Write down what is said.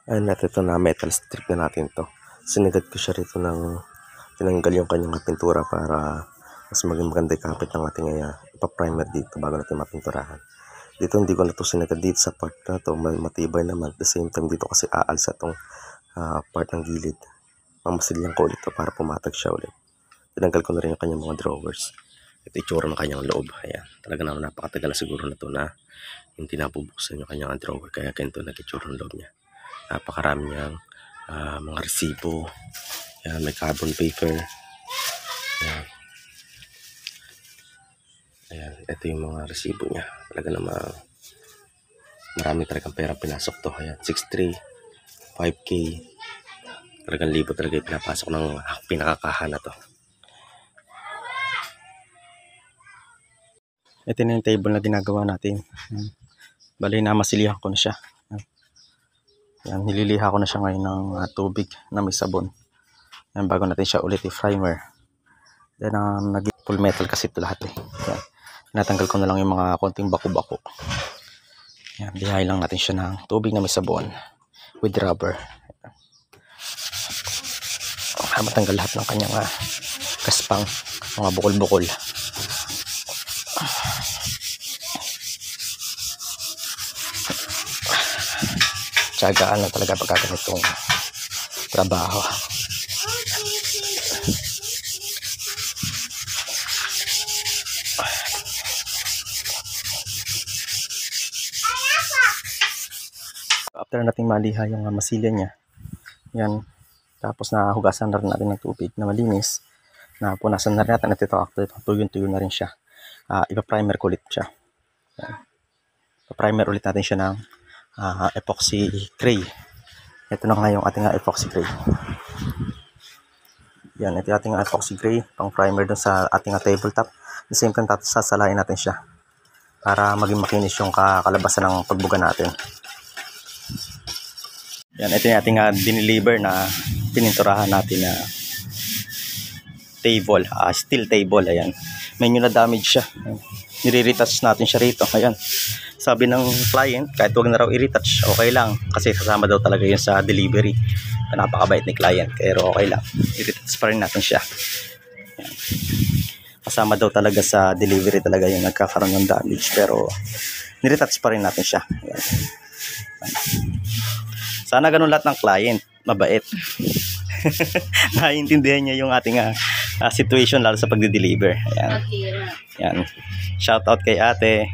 Ayun na, ito na, metal strip na natin to. Sinagad ko siya rito ng tinanggal yung kanyang pintura para mas maging maganda yung kapit ng ating ipa-primer dito bago natin mapinturahan. Dito hindi ko na to sinagad dito sa part na to, matibay naman. At the same time dito kasi aalsa tong part ng gilid. Mamasilyan ko ulit to para pumatag siya ulit. Tinanggal ko na rin yung kanyang mga drawers. Ito itsura ng kanyang loob. Ayan, talaga naman napakatagal na siguro na to na hindi napubuksan yung kanyang drawer. Kaya ganito nag-itsura ng loob niya. Napakarami niyang mga resibo. Yan, may carbon paper. Yan. Ayan, ito yung mga resibo niya. Talaga naman marami talagang pera pinasok to. Ayan, 6.3, 5K. Talagang libo talaga yung pinapasok ng pinakakahan na to. Ito na yung table na ginagawa natin. Bali na masilihan ko na siya. Yan, nililiha ko na siya ngayon ng tubig na may sabon. Yan, bago natin siya ulit i-primer. Then, naging full metal kasi ito lahat eh. Yan, natanggal ko na lang yung mga konting bako-bako. Yan, lihain lang natin siya ng tubig na may sabon with rubber. Para matanggal lahat ng kanyang kaspang, mga bukol-bukol. Tsagaan na talaga pagkaganitong trabaho. After nating maliha yung masilya niya, yan, tapos nahugasan na rin natin ng tubig na malinis, na punasan na rin natin at ito actually tuyong-tuyo na rin siya. Ipa-primer ko ulit siya. Yan. Ipa-primer ulit natin siya ng epoxy gray. Ito na nga yung ating epoxy gray. Yan, ito yung ating epoxy gray, pang primer dun sa ating tabletop. At the same time, sasalain natin siya para maging makinis yung kalabasan ng pagbuga natin. Yan, ito yung ating dineliver na pininturahan natin na table, steel table. Ayan, medyo na damage siya. Nire-retouch natin siya rito. Ayan, sabi ng client, kahit huwag na raw i-retouch, okay lang. Kasi kasama daw talaga yun sa delivery. Napakabait ni client, pero okay lang. I-retouch pa rin natin siya. Ayan. Kasama daw talaga sa delivery talaga yung nagkakaroon ng damage. Pero, niretouch pa rin natin siya. Ayan. Sana ganun lahat ng client. Mabait. Naiintindihan niya yung ating situation lalo sa pagde-deliver. Ayan. Ayan. Shout out kay ate.